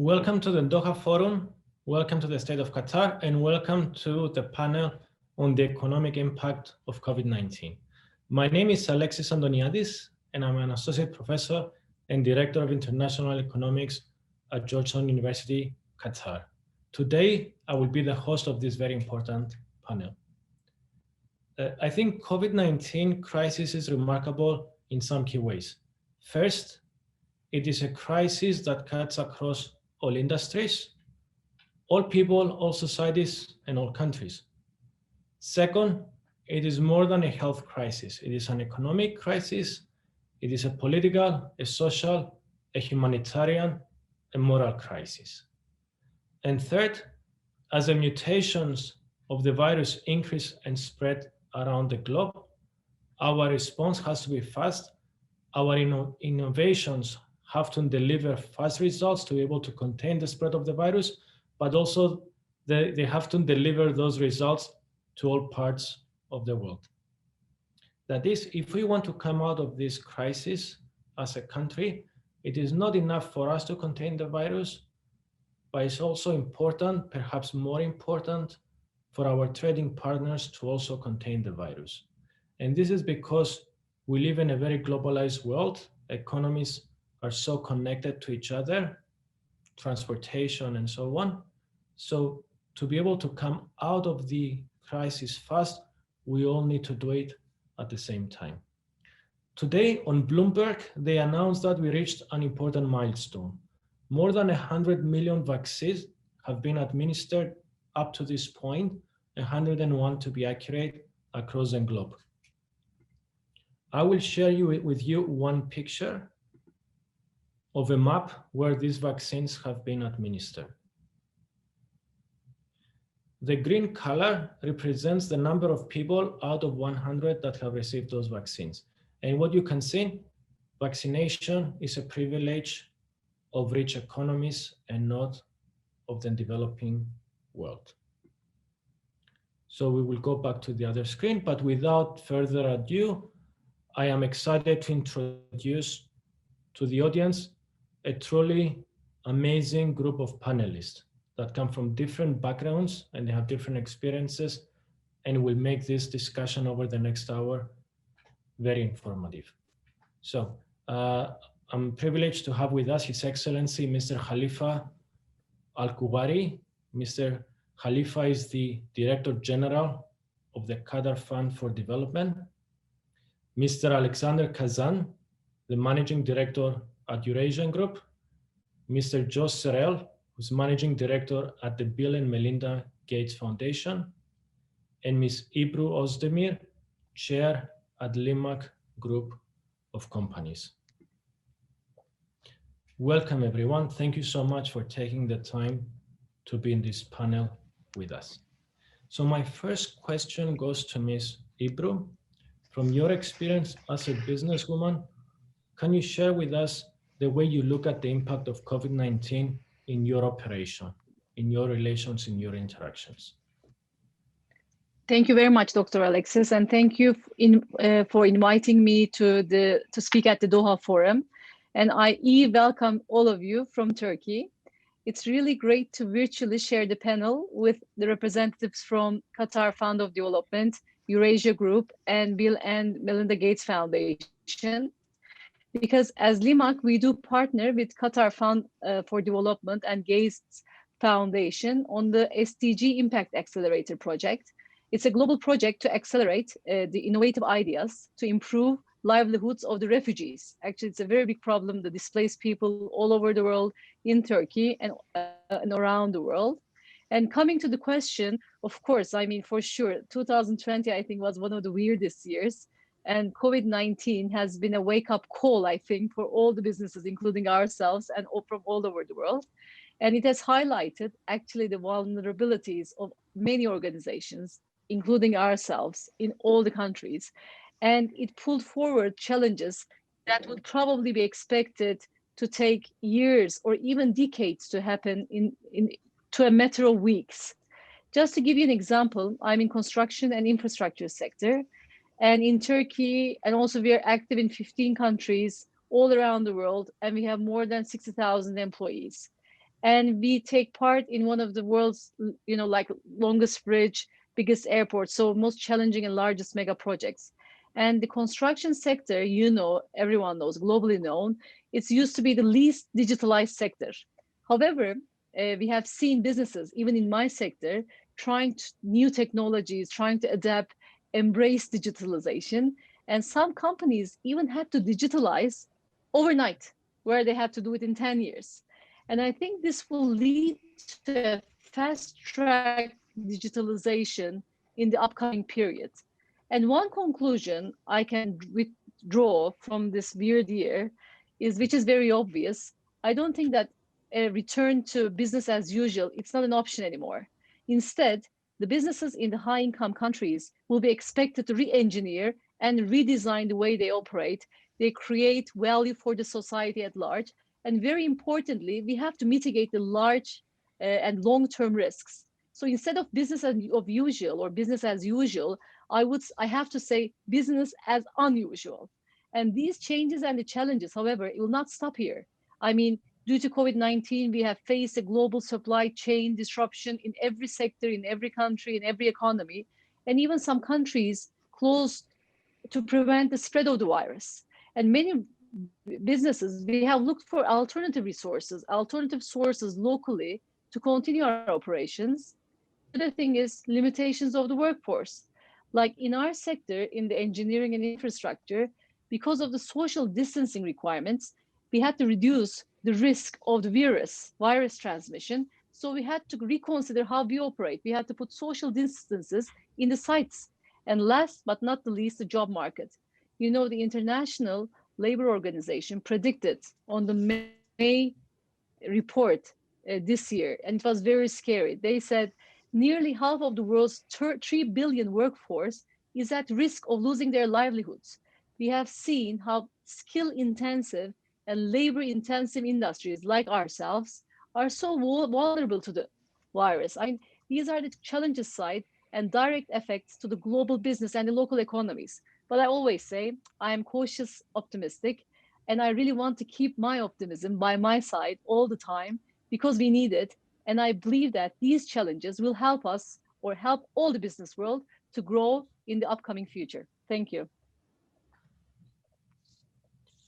Welcome to the Doha Forum, welcome to the State of Qatar, and welcome to the panel on the economic impact of COVID-19. My name is Alexis Antoniades, and I'm an associate professor and director of international economics at Georgetown University, Qatar. Today, I will be the host of this very important panel. I think COVID-19 crisis is remarkable in some key ways. First, it is a crisis that cuts across all industries, all people, all societies, and all countries. Second, it is more than a health crisis. It is an economic crisis. It is a political, a social, a humanitarian, a moral crisis. And third, as the mutations of the virus increase and spread around the globe, our response has to be fast. Our innovations have to deliver fast results to be able to contain the spread of the virus, but also they have to deliver those results to all parts of the world. That is, if we want to come out of this crisis as a country, it is not enough for us to contain the virus, but it's also important, perhaps more important, for our trading partners to also contain the virus. And this is because we live in a very globalized world. Economies are so connected to each other, transportation and so on. So to be able to come out of the crisis fast, we all need to do it at the same time. Today on Bloomberg, they announced that we reached an important milestone. More than 100 million vaccines have been administered up to this point, 101 to be accurate, across the globe. I will share with you one picture of a map where these vaccines have been administered. The green color represents the number of people out of 100 that have received those vaccines. And what you can see, vaccination is a privilege of rich economies and not of the developing world. So we will go back to the other screen, but without further ado, I am excited to introduce to the audience a truly amazing group of panelists that come from different backgrounds and they have different experiences, and will make this discussion over the next hour very informative. So I'm privileged to have with us His Excellency Mr. Khalifa Al-Kuwari. Mr. Khalifa is the Director General of the Qatar Fund for Development. Mr. Alexander Kazan, the Managing Director at Eurasian Group. Mr. Cerrell, who's Managing Director at the Bill and Melinda Gates Foundation. And Ms. Ebru Ôzdemir, Chair at Limak Group of Companies. Welcome everyone. Thank you so much for taking the time to be in this panel with us. So my first question goes to Ms. Ebru. From your experience as a businesswoman, can you share with us the way you look at the impact of COVID-19 in your operation, in your relations, in your interactions? Thank you very much, Dr. Alexis, and thank you for inviting me to speak at the Doha Forum. And I welcome all of you from Turkey. It's really great to virtually share the panel with the representatives from Qatar Fund of Development, Eurasia Group, and Bill and Melinda Gates Foundation. Because as Limak, we do partner with Qatar Fund for Development and Gates Foundation on the SDG Impact Accelerator project. It's a global project to accelerate the innovative ideas to improve livelihoods of the refugees. Actually, it's a very big problem, the displaced people all over the world, in Turkey and around the world. And coming to the question, of course, I mean, for sure, 2020, I think, was one of the weirdest years. And COVID-19 has been a wake-up call, I think, for all the businesses, including ourselves and from all over the world. And it has highlighted, actually, the vulnerabilities of many organizations, including ourselves, in all the countries. And it pulled forward challenges that would probably be expected to take years or even decades to happen to a matter of weeks. Just to give you an example, I'm in construction and infrastructure sector. And in Turkey, and also we are active in 15 countries all around the world, and we have more than 60,000 employees. and we take part in one of the world's, like longest bridge, biggest airport, so most challenging and largest mega projects. And the construction sector, everyone knows, globally known, it's used to be the least digitalized sector. However, we have seen businesses, even in my sector, trying new technologies, trying to adapt, embrace digitalization. And some companies even had to digitalize overnight, where they had to do it in 10 years. And I think this will lead to a fast-track digitalization in the upcoming period. And one conclusion I can withdraw from this weird year is, which is very obvious, I don't think that a return to business as usual, it's not an option anymore. Instead, the businesses in the high-income countries will be expected to re-engineer and redesign the way they operate. They create value for the society at large. And very importantly, we have to mitigate the large and long-term risks. So instead of business as usual or business as usual, I have to say business as unusual. And these changes and the challenges, however, it will not stop here. I mean, due to COVID-19, we have faced a global supply chain disruption in every sector, in every country, in every economy, and even some countries closed to prevent the spread of the virus. And many businesses, we have looked for alternative resources, alternative sources locally to continue our operations. The other thing is limitations of the workforce. Like in our sector, in the engineering and infrastructure, because of the social distancing requirements, we had to reduce the risk of the virus transmission. So we had to reconsider how we operate. We had to put social distances in the sites. And last but not the least, the job market. The International Labor Organization predicted on the May report this year, and it was very scary. They said nearly half of the world's 3 billion workforce is at risk of losing their livelihoods. We have seen how skill-intensive and labor-intensive industries like ourselves are so vulnerable to the virus. I mean, these are the challenges side and direct effects to the global business and the local economies. But I always say I am cautious optimistic, and I really want to keep my optimism by my side all the time because we need it. And I believe that these challenges will help us or help all the business world to grow in the upcoming future. Thank you.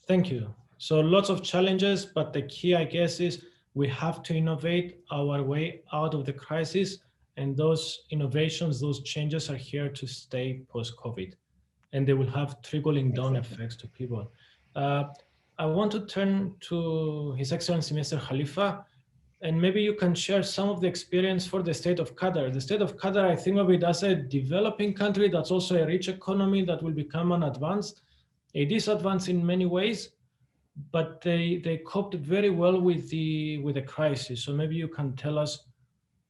Thank you. So lots of challenges, but the key, I guess, is we have to innovate our way out of the crisis. And those innovations, those changes are here to stay post-COVID. And they will have trickling down effects to people. I want to turn to His Excellency, Mr. Khalifa, and maybe you can share some of the experience for the state of Qatar. The state of Qatar, I think of it as a developing country that's also a rich economy that will become an advanced. It is advanced in many ways, but they coped very well with the crisis. So maybe you can tell us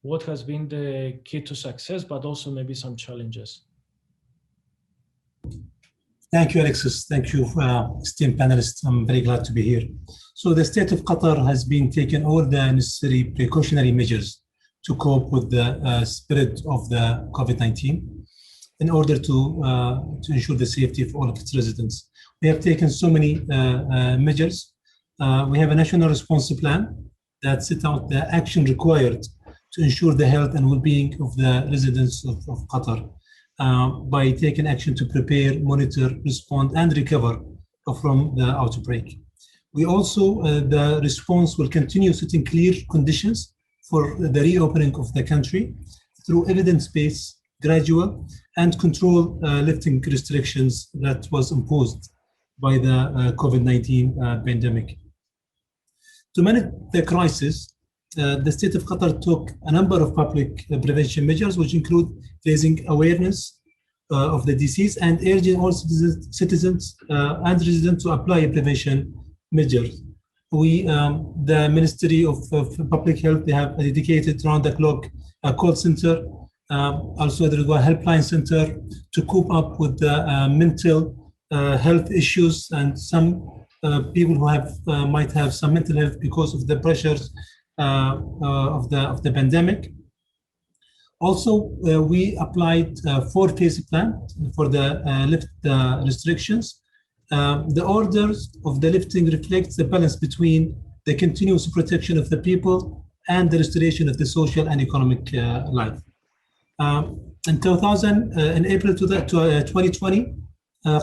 what has been the key to success, but also maybe some challenges. Thank you, Alexis. Thank you, esteemed panelists. I'm very glad to be here. So the state of Qatar has been taking all the necessary precautionary measures to cope with the spread of the COVID-19 in order to ensure the safety of all of its residents. We have taken so many measures. We have a national response plan that set out the action required to ensure the health and well-being of the residents of Qatar. By taking action to prepare, monitor, respond, and recover from the outbreak. We also, the response will continue setting clear conditions for the reopening of the country through evidence-based, gradual, and control lifting restrictions that was imposed by the COVID-19 pandemic. To manage the crisis, the state of Qatar took a number of public prevention measures, which include raising awareness of the disease and urging all citizens and residents to apply prevention measures. The Ministry of Public Health, they have a dedicated round-the-clock call center. Also, there is a helpline center to cope up with the mental health issues and some people who have might have some mental health because of the pressures of the pandemic. Also, we applied a 4-phase plan for the lift restrictions. The orders of the lifting reflects the balance between the continuous protection of the people and the restoration of the social and economic life. In April 2020,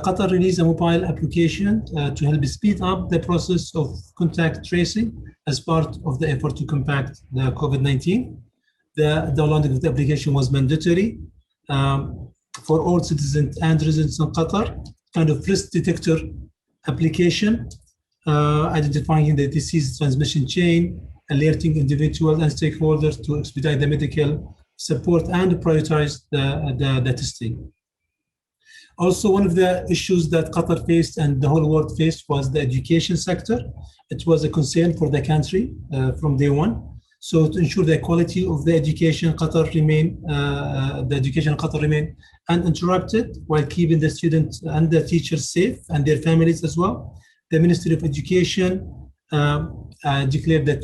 Qatar released a mobile application to help speed up the process of contact tracing as part of the effort to combat the COVID-19. The downloading of the application was mandatory for all citizens and residents in Qatar, kind of risk detector application, identifying the disease transmission chain, alerting individuals and stakeholders to expedite the medical support and prioritize the testing. Also, one of the issues that Qatar faced and the whole world faced was the education sector. It was a concern for the country from day one. So to ensure the quality of the education, Qatar remain uninterrupted while keeping the students and the teachers safe and their families as well. The Ministry of Education declared that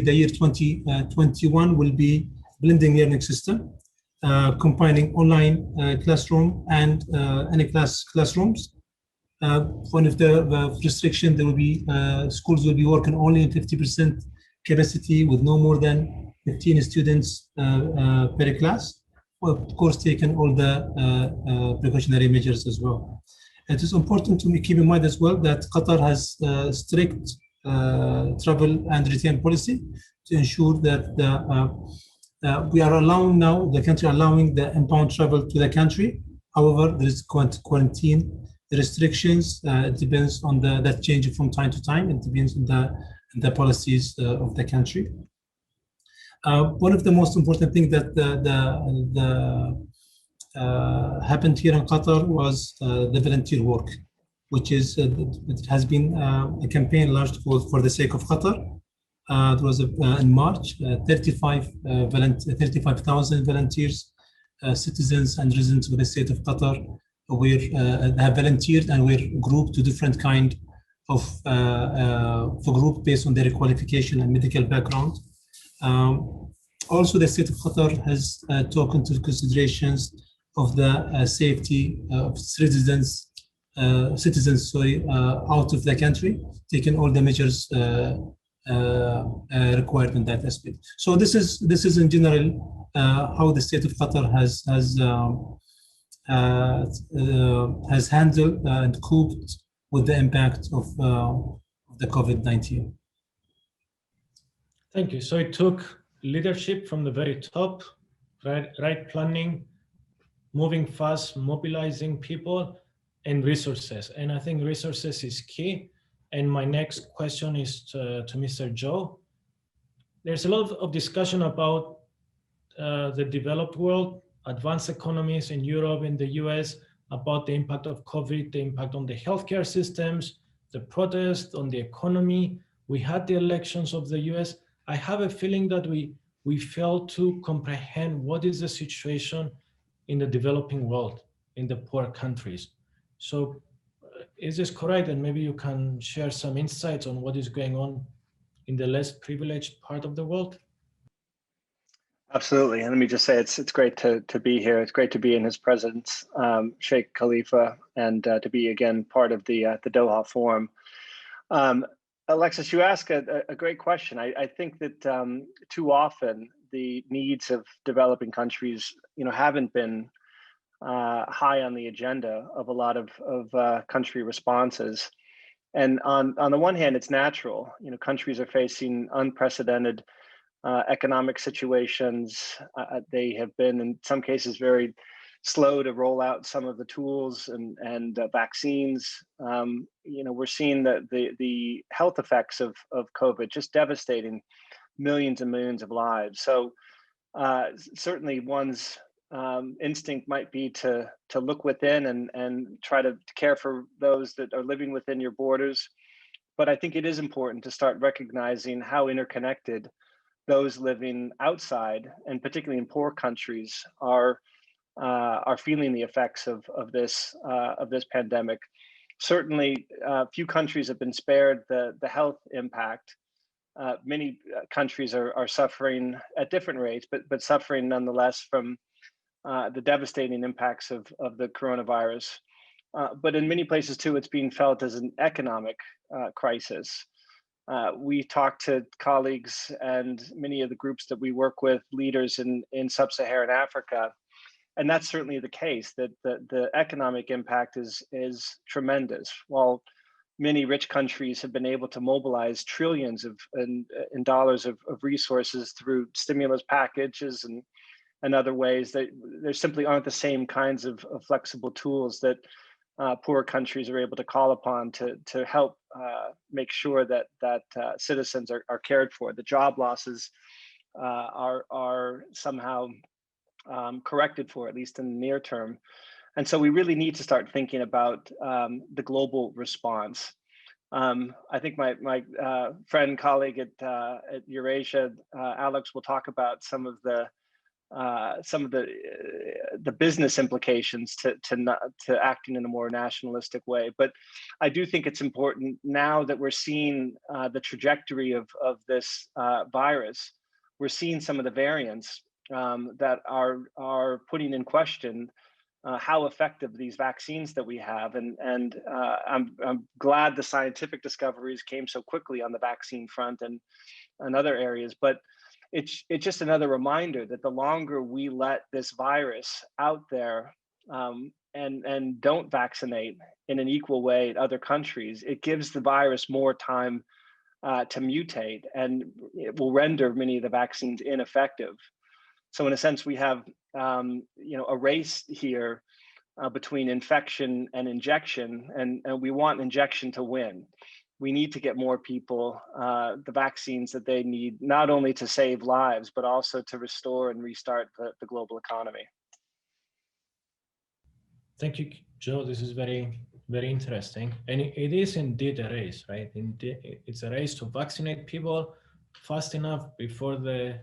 the year 2021 will be blending learning system, combining online classroom and any classrooms. One of the restrictions, there will be schools will be working only in 50% capacity with no more than 15 students per class. Of course, taking all the precautionary measures as well. It is important to keep in mind as well that Qatar has strict travel and return policy to ensure that we are allowing now, the country allowing the inbound travel to the country. However, there is quarantine restrictions. It depends on that change from time to time. It depends on the policies of the country. One of the most important things that happened here in Qatar was the volunteer work, which is it has been a campaign launched for the sake of Qatar. It was in March, 35,000 volunteers, citizens and residents of the state of Qatar have volunteered and were grouped to different kind of group based on their qualification and medical background. Also, the state of Qatar has taken into considerations of the safety of citizens out of the country, taking all the measures required in that aspect. So this is in general how the state of Qatar has handled and coped with the impact of the COVID-19. Thank you. So it took leadership from the very top, right planning, moving fast, mobilizing people, and resources. And I think resources is key. And my next question is to Mr. Joe. There's a lot of discussion about the developed world, advanced economies in Europe, in the US, about the impact of COVID, the impact on the healthcare systems, the protests on the economy. We had the elections of the US. I have a feeling that we failed to comprehend what is the situation in the developing world, in the poor countries. So is this correct? And maybe you can share some insights on what is going on in the less privileged part of the world? Absolutely. And let me just say, it's great to be here. It's great to be in his presence, Sheikh Khalifa, and to be again part of the Doha Forum. Alexis, you ask a great question. I think that too often the needs of developing countries, haven't been high on the agenda of a lot of country responses. And on the one hand, it's natural. Countries are facing unprecedented economic situations. They have been, in some cases, very slow to roll out some of the tools and vaccines. We're seeing the health effects of COVID just devastating millions and millions of lives. So certainly one's instinct might be to look within and try to care for those that are living within your borders. But I think it is important to start recognizing how interconnected those living outside, and particularly in poor countries, are feeling the effects of this pandemic. Certainly, few countries have been spared the health impact. Many countries are suffering at different rates, but suffering nonetheless from the devastating impacts of the coronavirus. But in many places too, it's being felt as an economic crisis. we talk to colleagues and many of the groups that we work with, leaders in sub-Saharan Africa, and that's certainly the case, that the economic impact is tremendous. While many rich countries have been able to mobilize trillions in dollars of resources through stimulus packages and other ways, that there simply aren't the same kinds of flexible tools that poor countries are able to call upon to help make sure that citizens are cared for. The job losses are somehow corrected for, at least in the near term. And so we really need to start thinking about the global response. I think my friend, colleague at Eurasia, Alex, will talk about some of the business implications to acting in a more nationalistic way. But I do think it's important now that we're seeing the trajectory of this virus. We're seeing some of the variants that are putting in question how effective these vaccines that we have, and I'm glad the scientific discoveries came so quickly on the vaccine front and other areas. But it's just another reminder that the longer we let this virus out there and don't vaccinate in an equal way in other countries, it gives the virus more time to mutate, and it will render many of the vaccines ineffective. So in a sense, we have a race here between infection and injection, and we want injection to win. We need to get more people the vaccines that they need, not only to save lives, but also to restore and restart the global economy. Thank you, Joe. This is very, very interesting. And it is indeed a race, right? It's a race to vaccinate people fast enough before the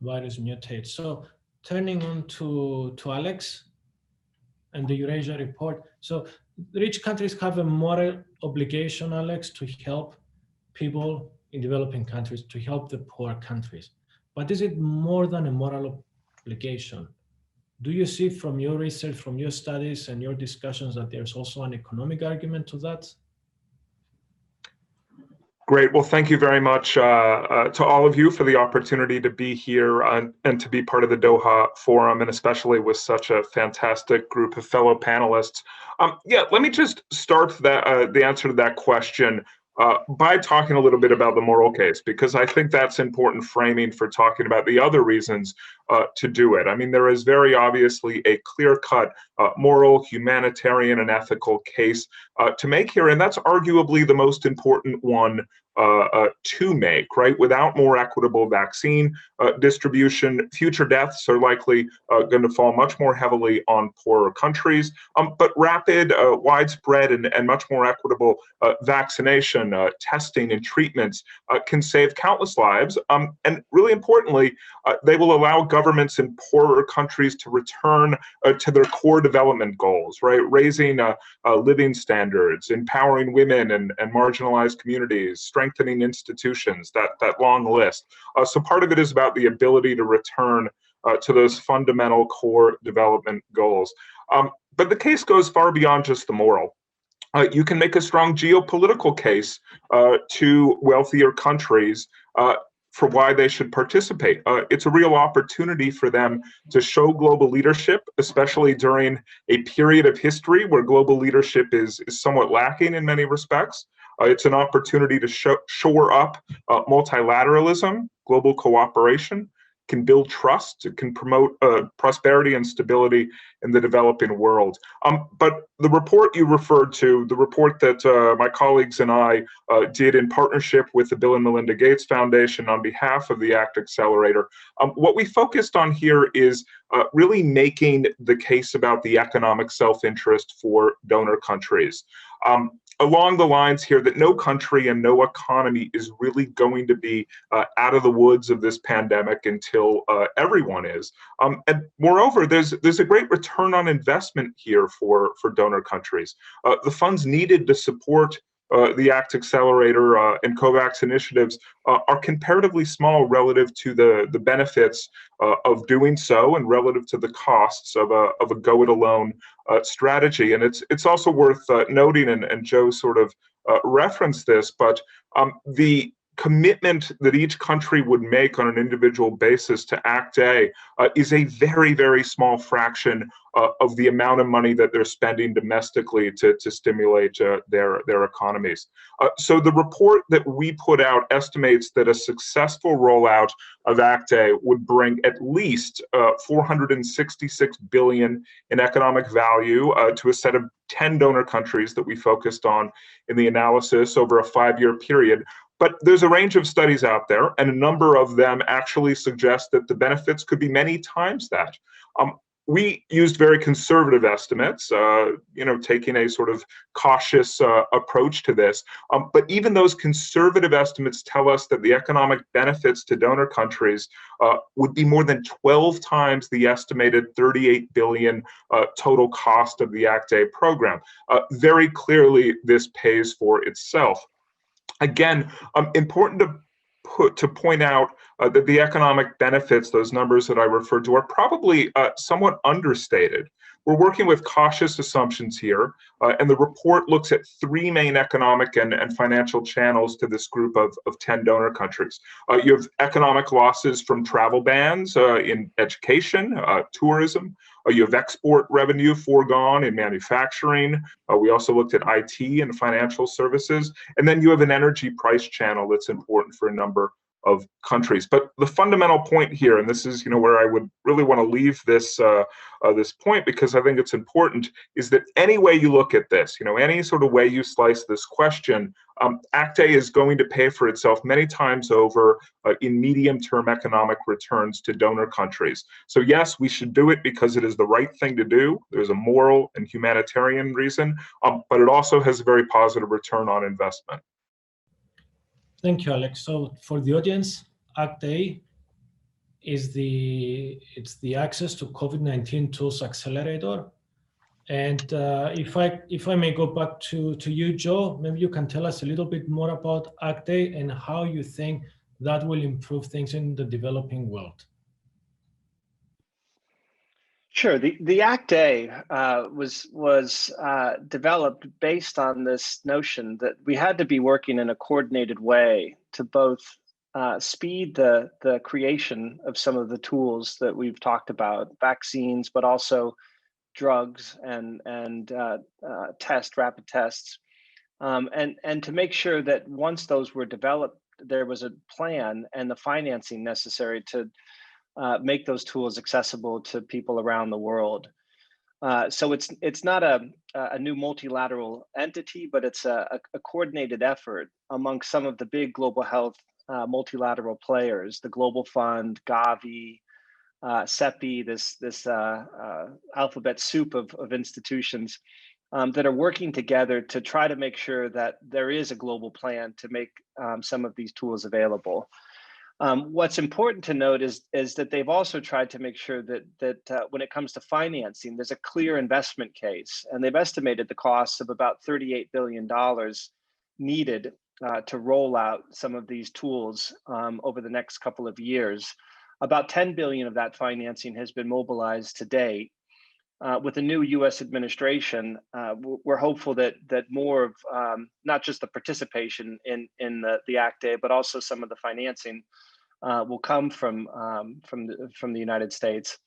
virus mutates. So turning on to Alex and the Eurasia report. So rich countries have a moral obligation, Alex, to help people in developing countries, to help the poor countries. But is it more than a moral obligation? Do you see from your research, from your studies and your discussions, that there's also an economic argument to that? Great. Well, thank you very much to all of you for the opportunity to be here and to be part of the Doha Forum, and especially with such a fantastic group of fellow panelists. Let me just start the answer to that question by talking a little bit about the moral case, because I think that's important framing for talking about the other reasons to do it. I mean, there is very obviously a clear-cut moral, humanitarian, and ethical case to make here, and that's arguably the most important one to make, right? Without more equitable vaccine distribution, future deaths are likely going to fall much more heavily on poorer countries, but rapid, widespread, and much more equitable vaccination, testing, and treatments can save countless lives, and really importantly, they will allow governments in poorer countries to return to their core development goals, right? Raising living standards, empowering women and marginalized communities, strengthening institutions, that long list. So part of it is about the ability to return to those fundamental core development goals. But the case goes far beyond just the moral. You can make a strong geopolitical case to wealthier countries for why they should participate. It's a real opportunity for them to show global leadership, especially during a period of history where global leadership is somewhat lacking in many respects. It's an opportunity to shore up multilateralism, global cooperation, can build trust, it can promote prosperity and stability in the developing world. But the report you referred to, the report that my colleagues and I did in partnership with the Bill and Melinda Gates Foundation on behalf of the ACT Accelerator, what we focused on here is really making the case about the economic self-interest for donor countries. Along the lines here that no country and no economy is really going to be out of the woods of this pandemic until everyone is. And moreover, there's a great return on investment here for donor countries. The funds needed to support the ACT Accelerator and COVAX initiatives are comparatively small relative to the benefits of doing so and relative to the costs of a go-it-alone strategy. And it's also worth noting, and Joe sort of referenced this, but the commitment that each country would make on an individual basis to Act A is a very, very small fraction of the amount of money that they're spending domestically to stimulate their economies. So the report that we put out estimates that a successful rollout of Act A would bring at least 466 billion in economic value to a set of 10 donor countries that we focused on in the analysis over a 5-year period. But there's a range of studies out there, and a number of them actually suggest that the benefits could be many times that. We used very conservative estimates, taking a sort of cautious approach to this. But even those conservative estimates tell us that the economic benefits to donor countries would be more than 12 times the estimated 38 billion total cost of the Act A program. Very clearly, this pays for itself. Again, important to point out that the economic benefits, those numbers that I referred to, are probably somewhat understated. We're working with cautious assumptions here, and the report looks at 3 main economic and financial channels to this group of 10 donor countries. You have economic losses from travel bans in education, tourism. You have export revenue foregone in manufacturing. We also looked at IT and financial services. And then you have an energy price channel that's important for a number of countries. But the fundamental point here, and this is where I would really want to leave this this point, because I think it's important, is that any way you look at this, any sort of way you slice this question, Act A is going to pay for itself many times over in medium-term economic returns to donor countries. So yes, we should do it because it is the right thing to do. There's a moral and humanitarian reason, but it also has a very positive return on investment. Thank you, Alex. So for the audience, Act A is the access to COVID-19 tools accelerator. And if I may go back to you, Joe, maybe you can tell us a little bit more about Act A and how you think that will improve things in the developing world. Sure. The Act A was developed based on this notion that we had to be working in a coordinated way to both speed the creation of some of the tools that we've talked about, vaccines, but also drugs and rapid tests, and to make sure that once those were developed, there was a plan and the financing necessary to make those tools accessible to people around the world. So it's not a new multilateral entity, but it's a coordinated effort among some of the big global health multilateral players, the Global Fund, Gavi, CEPI, this alphabet soup of institutions that are working together to try to make sure that there is a global plan to make some of these tools available. What's important to note is that they've also tried to make sure that when it comes to financing, there's a clear investment case, and they've estimated the costs of about $38 billion needed to roll out some of these tools over the next couple of years. About 10 billion of that financing has been mobilized to date. With the new U.S. administration, we're hopeful that more of not just the participation in the Act A, but also some of the financing will come from the United States.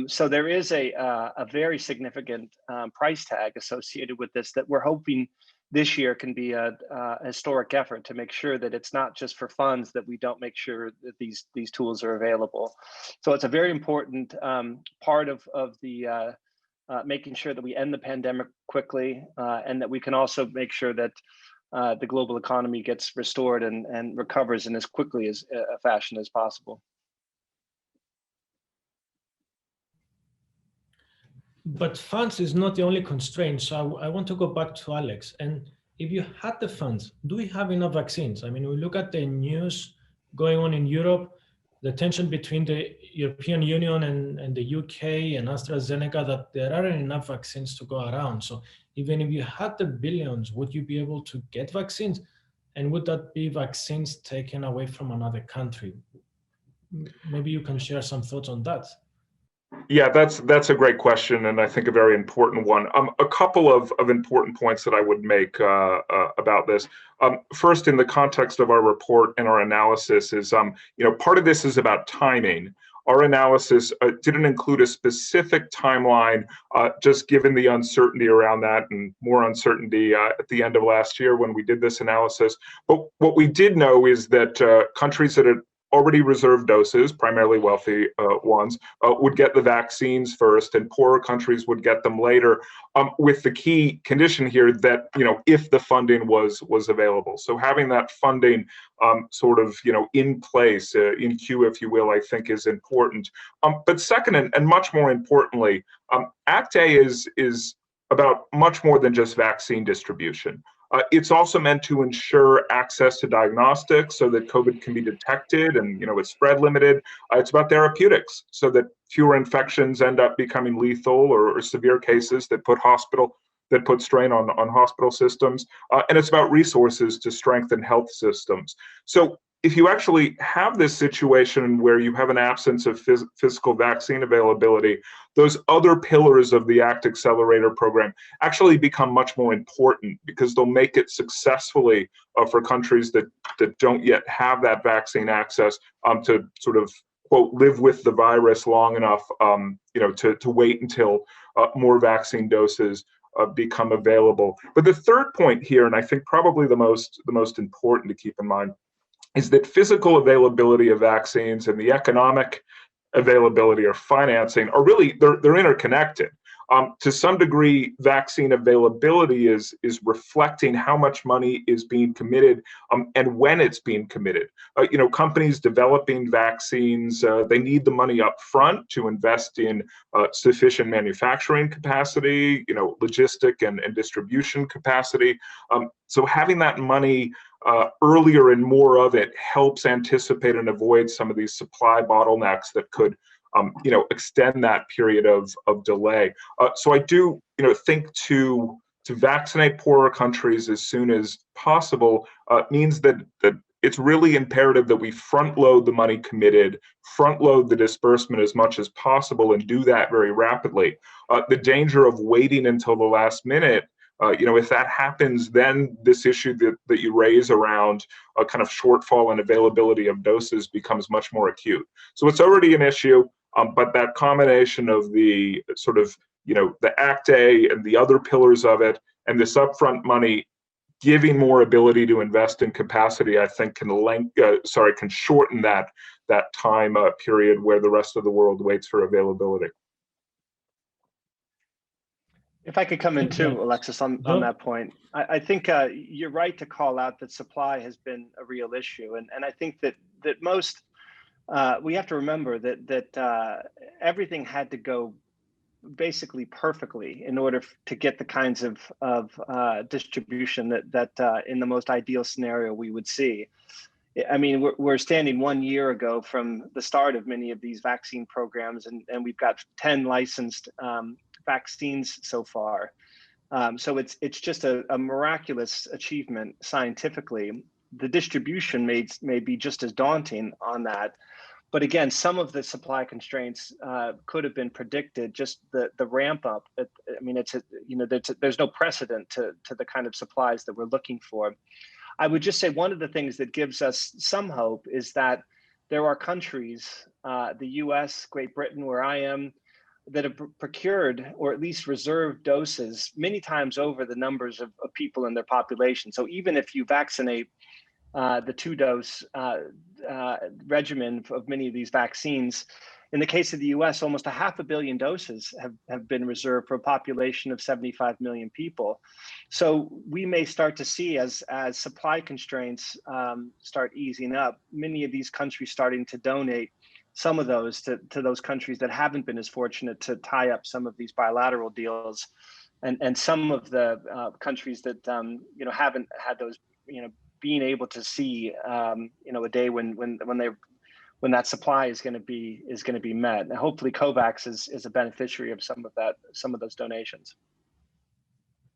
So there is a very significant price tag associated with this that we're hoping this year can be a historic effort to make sure that it's not just for funds, that we don't make sure that these tools are available. So it's a very important part of the making sure that we end the pandemic quickly, and that we can also make sure that the global economy gets restored and recovers in as quickly as a fashion as possible. But funds is not the only constraint. So I want to go back to Alex. And if you had the funds, do we have enough vaccines? I mean, we look at the news going on in Europe, the tension between the European Union and the UK and AstraZeneca, that there aren't enough vaccines to go around. So even if you had the billions, would you be able to get vaccines? And would that be vaccines taken away from another country? Maybe you can share some thoughts on that. Yeah, that's a great question, and I think a very important one. A couple of important points that I would make about this. First, in the context of our report and our analysis, is part of this is about timing. Our analysis didn't include a specific timeline, just given the uncertainty around that and more uncertainty at the end of last year when we did this analysis. But what we did know is that countries that had already reserved doses, primarily wealthy ones, would get the vaccines first, and poorer countries would get them later, with the key condition here that, if the funding was available. So having that funding in place, in queue, if you will, I think is important. But second, and much more importantly, Act A is about much more than just vaccine distribution. It's also meant to ensure access to diagnostics so that COVID can be detected and it's spread limited. It's about therapeutics so that fewer infections end up becoming lethal or severe cases that put strain on hospital systems. And it's about resources to strengthen health systems. So if you actually have this situation where you have an absence of physical vaccine availability, those other pillars of the ACT Accelerator program actually become much more important, because they'll make it successfully for countries that don't yet have that vaccine access to sort of, quote, live with the virus long enough to wait until more vaccine doses become available. But the third point here, and I think probably the most important to keep in mind, is that physical availability of vaccines and the economic availability or financing are really, they're interconnected. To some degree, vaccine availability is reflecting how much money is being committed and when it's being committed. Companies developing vaccines, they need the money up front to invest in sufficient manufacturing capacity, logistic and distribution capacity. So having that money earlier and more of it helps anticipate and avoid some of these supply bottlenecks that could extend that period of delay. So I do think to vaccinate poorer countries as soon as possible means that it's really imperative that we front load the money committed, front load the disbursement as much as possible, and do that very rapidly. The danger of waiting until the last minute, if that happens, then this issue that you raise around a kind of shortfall in availability of doses becomes much more acute. So it's already an issue, but that combination of the sort of, the Act A and the other pillars of it, and this upfront money giving more ability to invest in capacity, I think can shorten that time period where the rest of the world waits for availability. If I could come in too, Alexis, on that point, I think you're right to call out that supply has been a real issue, and I think that most we have to remember that everything had to go basically perfectly in order to get the kinds of distribution that in the most ideal scenario we would see. I mean, we're standing 1 year ago from the start of many of these vaccine programs, and we've got 10 licensed vaccines so far. So it's just a miraculous achievement scientifically. The distribution may be just as daunting on that. But again, some of the supply constraints could have been predicted. Just the ramp up. I mean, there's no precedent to the kind of supplies that we're looking for. I would just say one of the things that gives us some hope is that there are countries, the US, Great Britain, where I am, that have procured or at least reserved doses many times over the numbers of people in their population. So even if you vaccinate the 2-dose regimen of many of these vaccines, in the case of the US, almost 500 million doses have been reserved for a population of 75 million people. So we may start to see, as supply constraints start easing up, many of these countries starting to donate some of those to those countries that haven't been as fortunate to tie up some of these bilateral deals, and some of the countries that haven't had those, being able to see a day when that supply is going to be met. And hopefully COVAX is a beneficiary of some of those donations.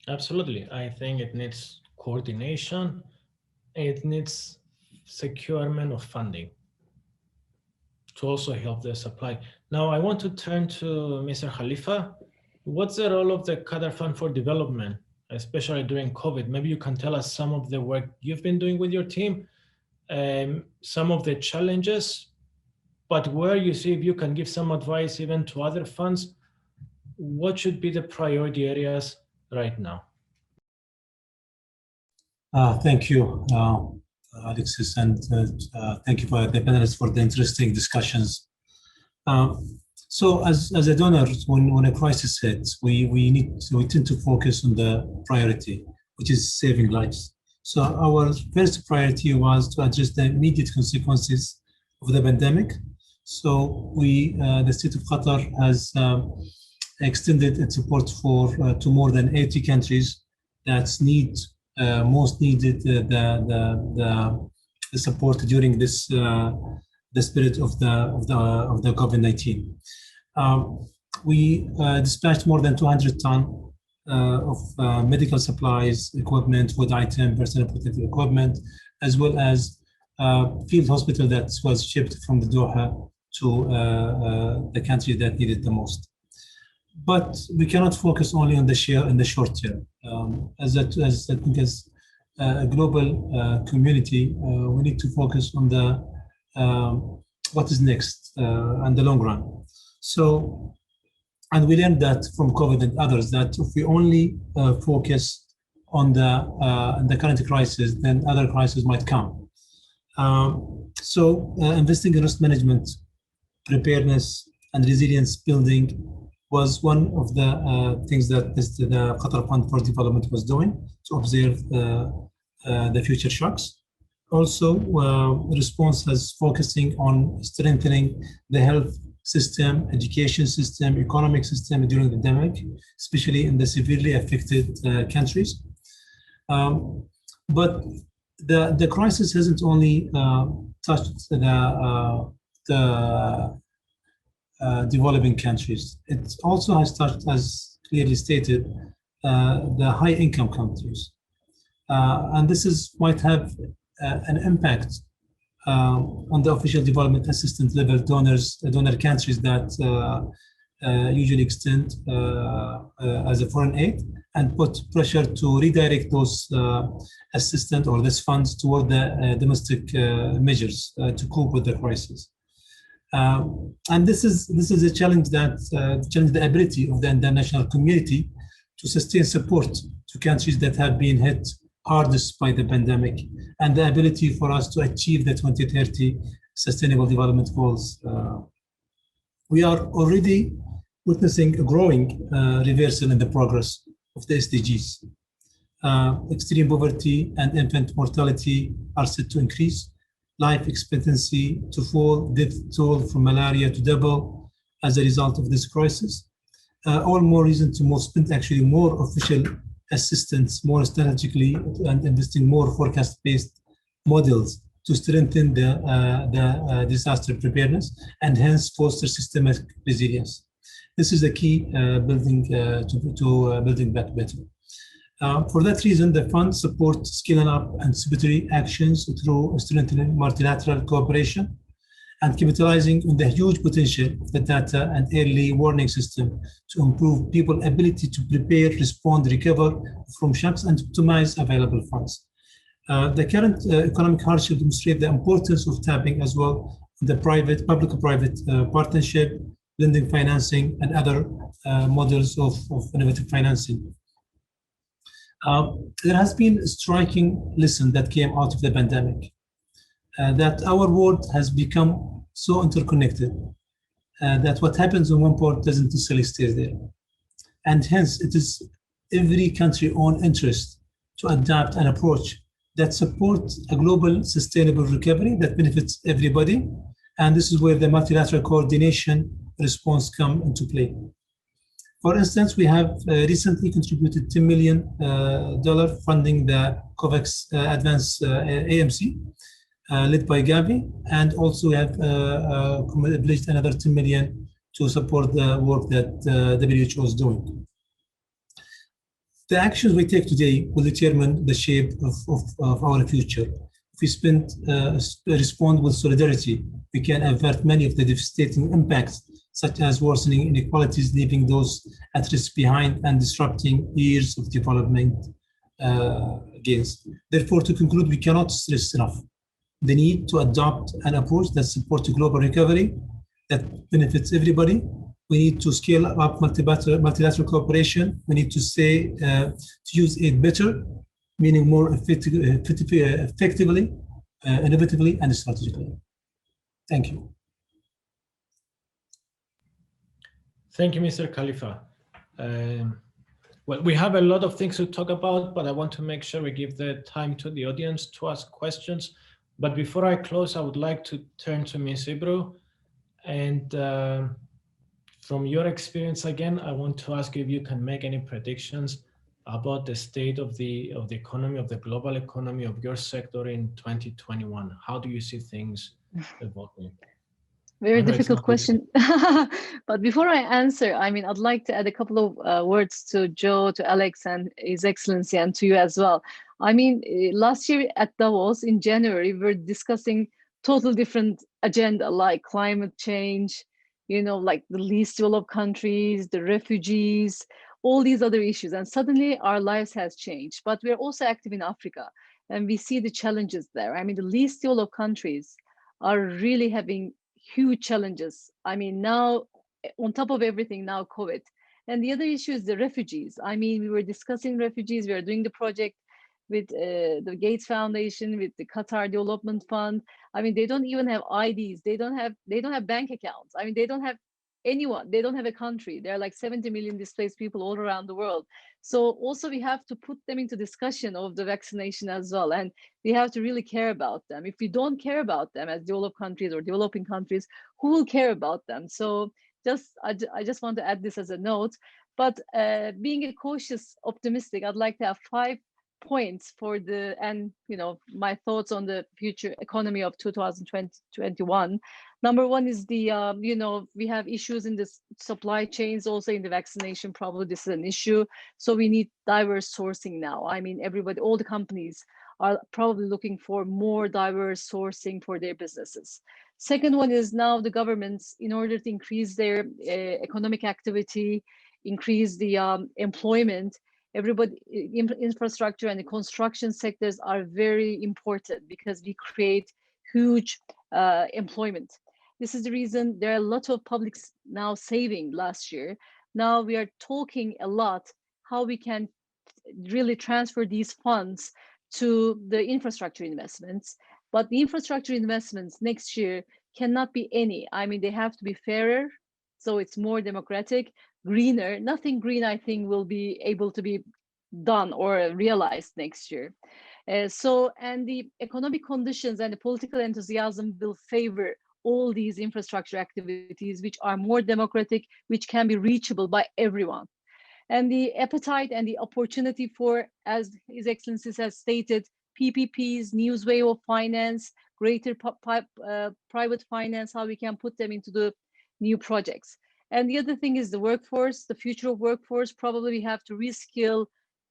Absolutely. I think it needs coordination. It needs securement of funding. to also help the supply. Now, I want to turn to Mr. Khalifa. What's the role of the Qatar Fund for Development, especially during COVID? Maybe you can tell us some of the work you've been doing with your team, some of the challenges, but where you see if you can give some advice even to other funds, what should be the priority areas right now? Thank you, Alexis, and thank you for the panelists for the interesting discussions. So as a donor, when a crisis hits, we tend to focus on the priority, which is saving lives. So our first priority was to address the immediate consequences of the pandemic. So the state of Qatar has extended its support to more than 80 countries that most needed the support during this the spirit of the COVID-19. We dispatched more than 200 tons of medical supplies, equipment, food item, personal protective equipment, as well as field hospital that was shipped from the Doha to the country that needed the most. But we cannot focus only on the short term. As a global community, we need to focus on what is next and the long run. So, and we learned that from COVID and others that if we only focus on the current crisis, then other crises might come. So, investing in risk management, preparedness, and resilience building was one of the things that the Qatar Fund for Development was doing to observe the future shocks. Also, response has focusing on strengthening the health system, education system, economic system during the pandemic, especially in the severely affected countries. But the crisis hasn't only touched the developing countries. It also has touched, as clearly stated, the high-income countries. And this might have an impact on the official development assistance level donor countries that usually extend as a foreign aid and put pressure to redirect those assistance or these funds toward the domestic measures to cope with the crisis. And this is a challenge that challenges the ability of the international community to sustain support to countries that have been hit hardest by the pandemic, and the ability for us to achieve the 2030 Sustainable Development Goals. We are already witnessing a growing reversal in the progress of the SDGs. Extreme poverty and infant mortality are set to increase, life expectancy to fall, death toll from malaria to double as a result of this crisis. All more reason to spend actually more official assistance more strategically and investing more forecast-based models to strengthen the disaster preparedness and hence foster systemic resilience. This is a key building building back better. For that reason, the fund supports scaling up anticipatory actions through strengthening multilateral cooperation and capitalizing on the huge potential of the data and early warning system to improve people's ability to prepare, respond, recover from shocks, and optimize available funds. The current economic hardship demonstrates the importance of tapping as well the public-private partnership, lending financing, and other models of innovative financing. There has been a striking lesson that came out of the pandemic, that our world has become so interconnected that what happens in one part doesn't necessarily stay there. And hence, it is every country's own interest to adapt an approach that supports a global sustainable recovery that benefits everybody. And this is where the multilateral coordination response comes into play. For instance, we have recently contributed $10 million funding the COVAX Advanced AMC, led by Gavi, and also we have pledged another $10 million to support the work that WHO is doing. The actions we take today will determine the shape of our future. If we respond with solidarity, we can avert many of the devastating impacts, such as worsening inequalities, leaving those at risk behind, and disrupting years of development gains. Therefore, to conclude, we cannot stress enough the need to adopt an approach that supports global recovery, that benefits everybody. We need to scale up multilateral cooperation. We need to use aid better, meaning more effectively, innovatively, and strategically. Thank you. Thank you, Mr. Khalifa. Well, we have a lot of things to talk about, but I want to make sure we give the time to the audience to ask questions. But before I close, I would like to turn to Ms. Ebru. And from your experience, again, I want to ask you if you can make any predictions about the state of the economy, of the global economy, of your sector in 2021. How do you see things evolving? Very difficult question. But before I answer, I mean, I'd like to add a couple of words to Joe, to Alex, and His Excellency, and to you as well. I mean, last year at Davos in January, we were discussing total different agenda, like climate change, you know, like the least developed countries, the refugees, all these other issues. And suddenly our lives has changed. But we're also active in Africa, and we see the challenges there. I mean, the least developed countries are really having huge challenges. I mean, now on top of everything, now COVID. And the other issue is the refugees. I mean, we were discussing refugees. We are doing the project with the Gates Foundation, with the Qatar Development Fund. I mean, they don't even have IDs. They don't have bank accounts. I mean, they don't have anyone. They don't have a country. There are like 70 million displaced people all around the world. So also we have to put them into discussion of the vaccination as well. And we have to really care about them. If we don't care about them as developed countries or developing countries, who will care about them? So I just want to add this as a note. But being a cautious optimistic, I'd like to have 5 points for my thoughts on the future economy of 2021. Number one is we have issues in the supply chains, also in the vaccination. Probably this is an issue. So we need diverse sourcing now. I mean, all the companies are probably looking for more diverse sourcing for their businesses. Second one is now the governments, in order to increase their economic activity, increase the employment, infrastructure and the construction sectors are very important because we create huge employment. This is the reason there are a lot of publics now saving last year. Now we are talking a lot how we can really transfer these funds to the infrastructure investments. But the infrastructure investments next year cannot be any. I mean, they have to be fairer, so it's more democratic, greener. Nothing green, I think, will be able to be done or realized next year. And the economic conditions and the political enthusiasm will favor all these infrastructure activities, which are more democratic, which can be reachable by everyone. And the appetite and the opportunity for, as His Excellency has stated, PPPs, new way of finance, greater private finance, how we can put them into the new projects. And the other thing is the workforce, the future of workforce. Probably we have to reskill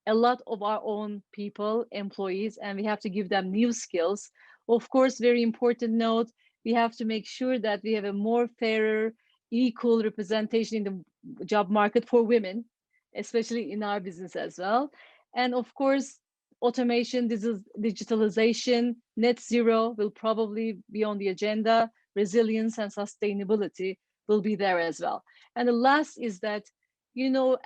a lot of our own people, employees, and we have to give them new skills. Of course, very important note, we have to make sure that we have a more fairer, equal representation in the job market for women, especially in our business as well. And of course, automation, digitalization, net zero will probably be on the agenda. Resilience and sustainability will be there as well. And the last is that,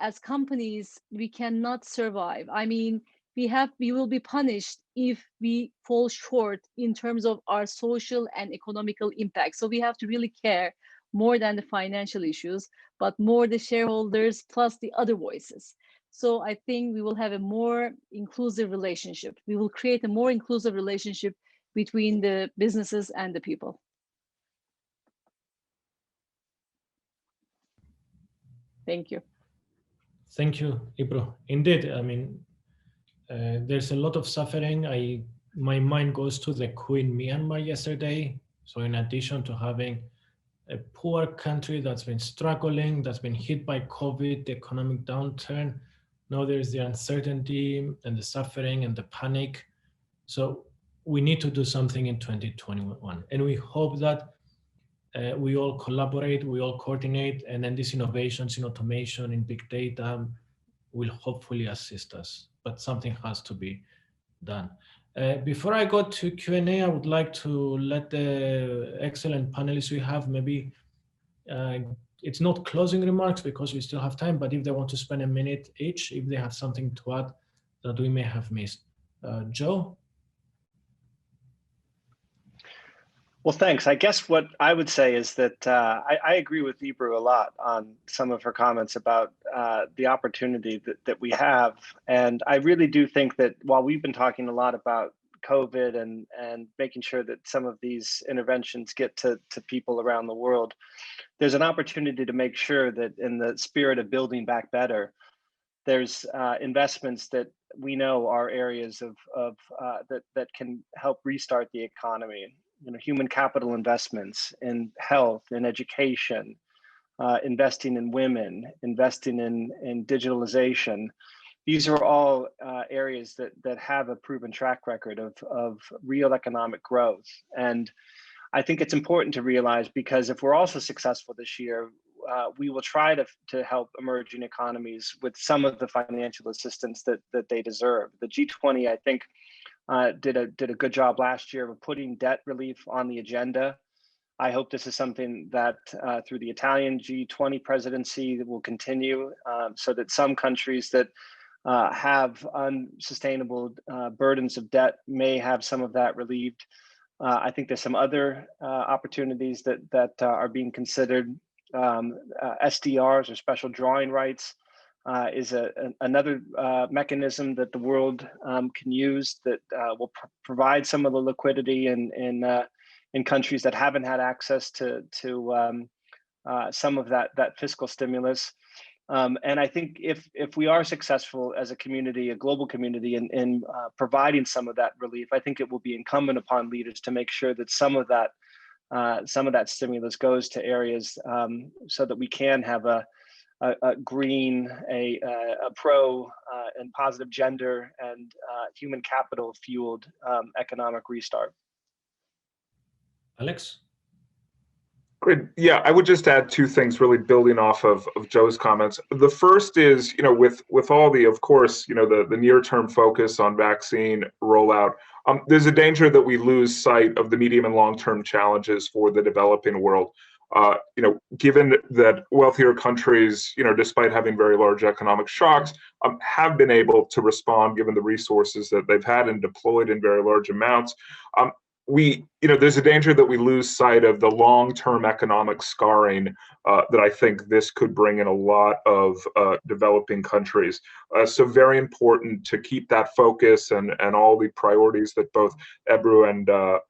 as companies, we cannot survive. I mean, we will be punished if we fall short in terms of our social and economical impact. So we have to really care more than the financial issues, but more the shareholders plus the other voices. So I think we will have a more inclusive relationship. We will create a more inclusive relationship between the businesses and the people. Thank you. Thank you, Ebru. Indeed, I mean, there's a lot of suffering. My mind goes to the coup in Myanmar yesterday. So in addition to having a poor country that's been struggling, that's been hit by COVID, the economic downturn, now there's the uncertainty and the suffering and the panic. So we need to do something in 2021. And we hope that we all collaborate, we all coordinate, and then these innovations in automation, in big data will hopefully assist us, but something has to be done. Before I go to Q&A, I would like to let the excellent panelists we have, maybe it's not closing remarks because we still have time, but if they want to spend a minute each, if they have something to add that we may have missed. Joe? Well, thanks. I guess what I would say is that I agree with Ebru a lot on some of her comments about the opportunity that we have. And I really do think that while we've been talking a lot about COVID and making sure that some of these interventions get to people around the world, there's an opportunity to make sure that in the spirit of building back better, there's investments that we know are areas of that can help restart the economy. You know, human capital investments in health, in education, investing in women, investing in digitalization. These are all areas that have a proven track record of real economic growth. And I think it's important to realize, because if we're also successful this year, we will try to help emerging economies with some of the financial assistance that they deserve. The G20, I think, did a good job last year of putting debt relief on the agenda. I hope this is something that through the Italian G20 presidency will continue, so that some countries that have unsustainable burdens of debt may have some of that relieved. I think there's some other opportunities that are being considered. SDRs, or special drawing rights, is another mechanism that the world can use that will provide some of the liquidity in countries that haven't had access to some of that fiscal stimulus. And I think if we are successful as a community, a global community, in providing some of that relief, I think it will be incumbent upon leaders to make sure that some of that stimulus goes to areas so that we can have a green, a pro and positive gender and human capital fueled economic restart. Alex? Great. Yeah, I would just add two things, really building off of Joe's comments. The first is, with all the, of course, the near-term focus on vaccine rollout, there's a danger that we lose sight of the medium and long-term challenges for the developing world. Given that wealthier countries, despite having very large economic shocks, have been able to respond given the resources that they've had and deployed in very large amounts. There's a danger that we lose sight of the long-term economic scarring that I think this could bring in a lot of developing countries. So very important to keep that focus and all the priorities that both Ebru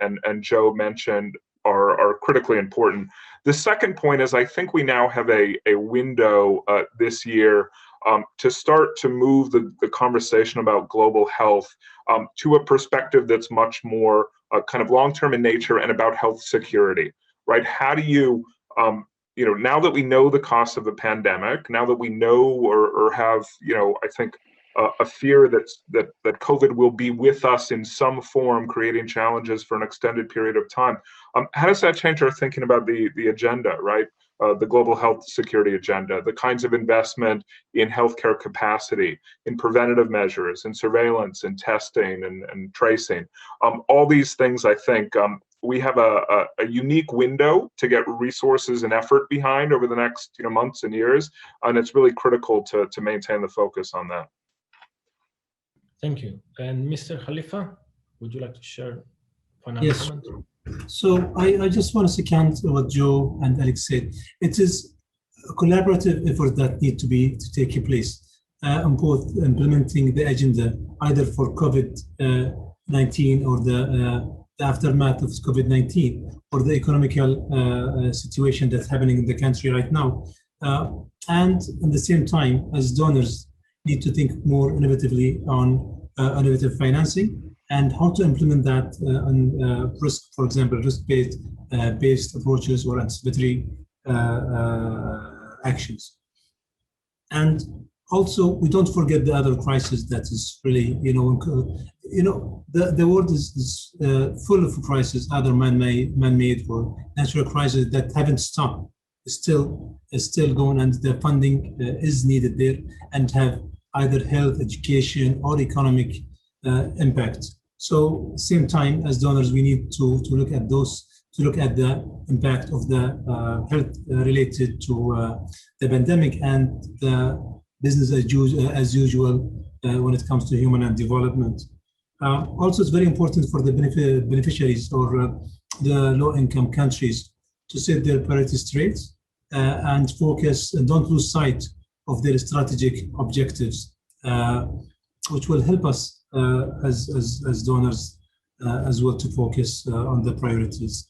and Joe mentioned are critically important. The second point is, I think we now have a window this year to start to move the conversation about global health to a perspective that's much more kind of long-term in nature and about health security, right? How do you, now that we know the cost of the pandemic, now that we know or have, I think a fear that COVID will be with us in some form, creating challenges for an extended period of time. How does that change our thinking about the agenda, right? The global health security agenda, the kinds of investment in healthcare capacity, in preventative measures, in surveillance, and testing, and tracing. All these things, I think, we have a unique window to get resources and effort behind over the next months and years, and it's really critical to maintain the focus on that. Thank you. And Mr. Khalifa, would you like to share final comment? So I just want to second what Joe and Alex said. It is a collaborative effort that needs to take place on both implementing the agenda, either for COVID-19 or the aftermath of COVID-19, or the economical situation that's happening in the country right now. And at the same time, as donors, need to think more innovatively on innovative financing and how to implement that on risk, for example, risk-based approaches or anticipatory actions. And also, we don't forget the other crisis that is really, the world is full of crises, either man-made or natural crises that haven't stopped. Is still going, and the funding is needed there, and have either health, education, or economic impact. So, same time as donors, we need to look at those, to look at the impact of the health related to the pandemic and the business as usual when it comes to human and development. Also, it's very important for the beneficiaries or the low-income countries to set their priorities straight and focus and don't lose sight of their strategic objectives, which will help us as donors as well to focus on the priorities.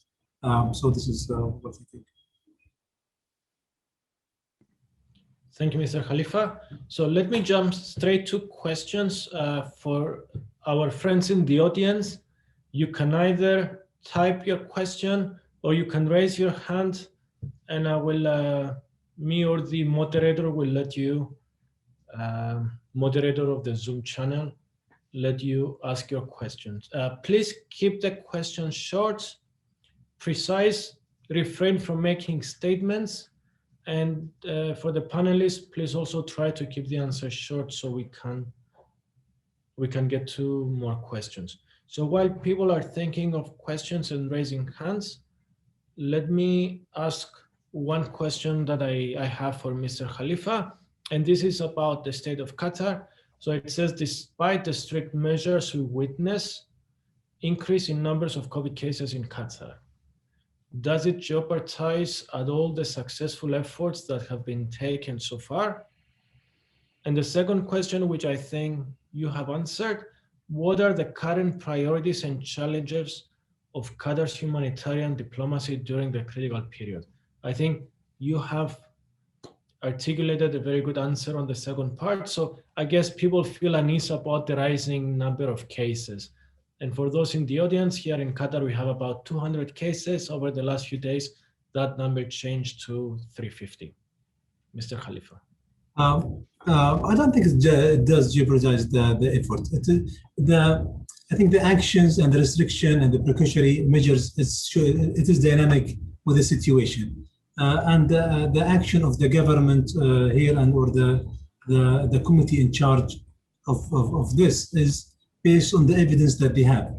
So this is what I think. Thank you, Mr. Khalifa. So let me jump straight to questions for our friends in the audience. You can either type your question or you can raise your hand, and I will, me or the moderator will let you, moderator of the Zoom channel, let you ask your questions. Please keep the questions short, precise, refrain from making statements. And for the panelists, please also try to keep the answers short so we can get to more questions. So while people are thinking of questions and raising hands, let me ask one question that I have for Mr. Khalifa, and this is about the state of Qatar. So it says, despite the strict measures, we witness increase in numbers of COVID cases in Qatar. Does it jeopardize at all the successful efforts that have been taken so far? And the second question, which I think you have answered, what are the current priorities and challenges of Qatar's humanitarian diplomacy during the critical period? I think you have articulated a very good answer on the second part. So I guess people feel uneasy about the rising number of cases. And for those in the audience, here in Qatar, we have about 200 cases over the last few days. That number changed to 350. Mr. Khalifa. I don't think it does jeopardize the effort. I think the actions and the restriction and the precautionary measures, it is dynamic with the situation. And the action of the government here and or the committee in charge of this is based on the evidence that they have.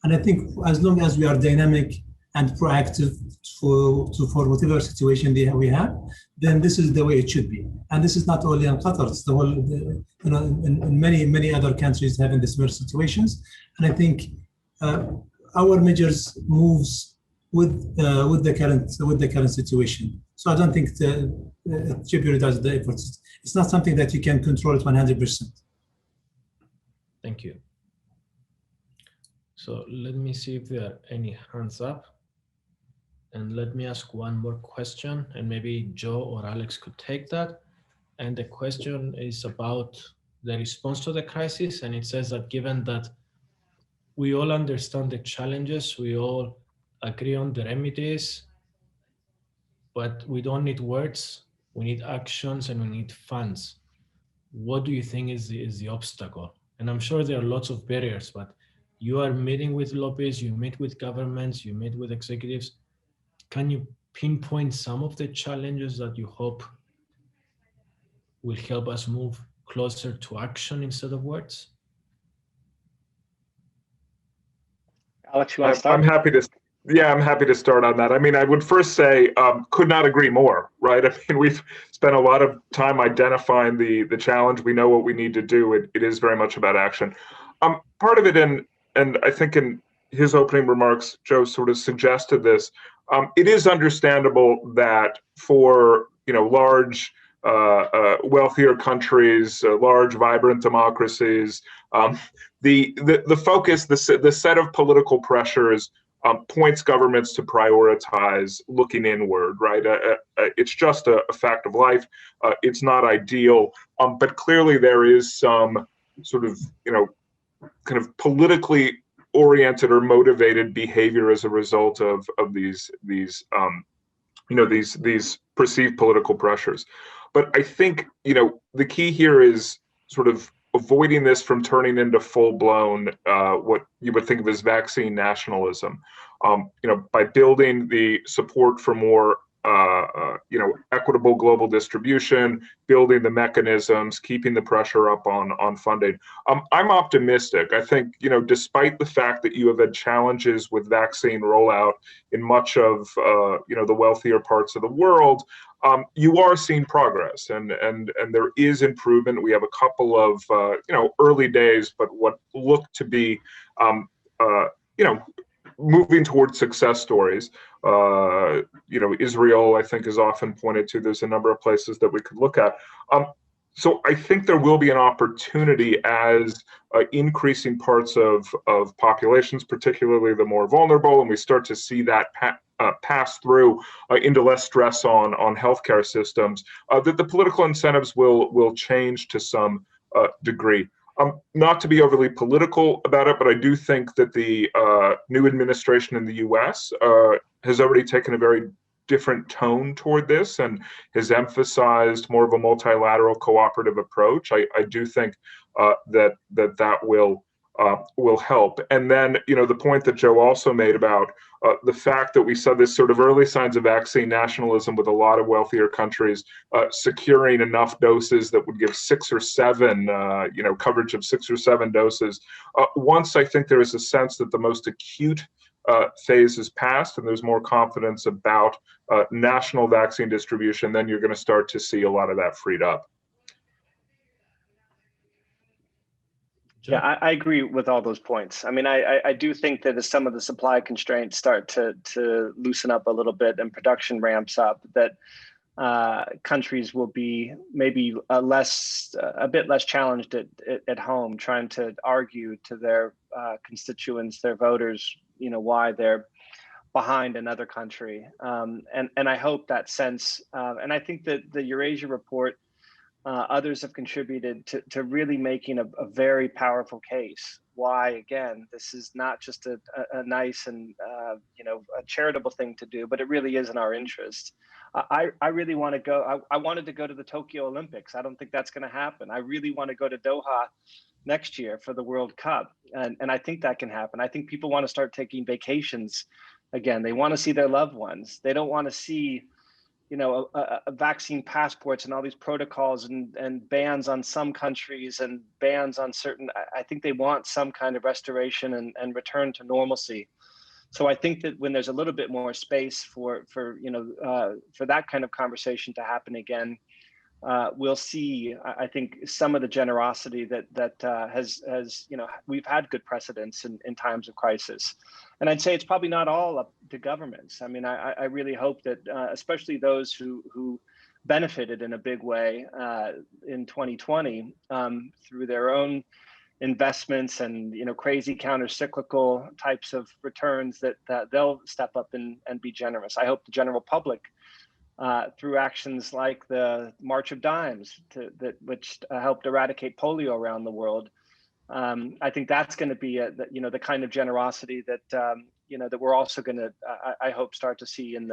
And I think as long as we are dynamic and proactive for whatever situation we have, then this is the way it should be. And this is not only in Qatar; it's the whole, in many other countries having this similar situations. And I think our measures moves with the current situation. So I don't think it jeopardizes the efforts. It's not something that you can control it 100%. Thank you. So let me see if there are any hands up. And let me ask one more question, and maybe Joe or Alex could take that. And the question is about the response to the crisis. And it says that given that we all understand the challenges, we all agree on the remedies, but we don't need words, we need actions and we need funds. What do you think is the obstacle? And I'm sure there are lots of barriers, but you are meeting with lobbyists, you meet with governments, you meet with executives. Can you pinpoint some of the challenges that you hope will help us move closer to action instead of words? Alex, you want to start? I'm happy to start on that. I mean, I would first say, could not agree more, right? I mean, we've spent a lot of time identifying the challenge. We know what we need to do. It is very much about action. Part of it, and I think in his opening remarks, Joe sort of suggested this. It is understandable that for large, wealthier countries, large, vibrant democracies, the focus, the set of political pressures points governments to prioritize looking inward, right? It's just a fact of life. It's not ideal, but clearly there is some sort of kind of politically oriented or motivated behavior as a result of these perceived political pressures. But I think the key here is sort of avoiding this from turning into full-blown what you would think of as vaccine nationalism. By building the support for more equitable global distribution, building the mechanisms, keeping the pressure up on funding. I'm optimistic. I think, despite the fact that you have had challenges with vaccine rollout in much of, the wealthier parts of the world, you are seeing progress, and there is improvement. We have a couple of, early days, but what look to be, moving towards success stories. Israel, I think, is often pointed to. There's a number of places that we could look at. So I think there will be an opportunity as increasing parts of populations, particularly the more vulnerable, and we start to see that pass through into less stress on healthcare systems, that the political incentives will change to some degree. Not to be overly political about it, but I do think that the new administration in the U.S. Has already taken a very different tone toward this and has emphasized more of a multilateral cooperative approach. I do think that will help. And then, the point that Joe also made about the fact that we saw this sort of early signs of vaccine nationalism with a lot of wealthier countries securing enough doses that would give 6 or 7, coverage of 6 or 7 doses. Once I think there is a sense that the most acute phase is passed and there's more confidence about national vaccine distribution, then you're going to start to see a lot of that freed up. Yeah, I agree with all those points. I mean, I do think that as some of the supply constraints start to loosen up a little bit and production ramps up, that countries will be maybe a bit less challenged at home, trying to argue to their constituents, their voters, why they're behind another country. And I hope that sense, and I think that the Eurasia report, others have contributed to really making a very powerful case why, again, this is not just a nice and a charitable thing to do, but it really is in our interest. I really want to go. I wanted to go to the Tokyo Olympics. I don't think that's going to happen. I really want to go to Doha next year for the World Cup, and I think that can happen. I think people want to start taking vacations again. They want to see their loved ones. They don't want to see vaccine passports and all these protocols and bans on some countries and bans on certain. I think they want some kind of restoration and return to normalcy. So I think that when there's a little bit more space for that kind of conversation to happen again, we'll see. I think some of the generosity that has we've had good precedents in times of crisis. And I'd say it's probably not all up to governments. I mean, I really hope that especially those who benefited in a big way in 2020 through their own investments and crazy counter-cyclical types of returns, that they'll step up and be generous. I hope the general public, through actions like the March of Dimes, which helped eradicate polio around the world. I think that's going to be the kind of generosity that that we're also going to, I hope, start to see and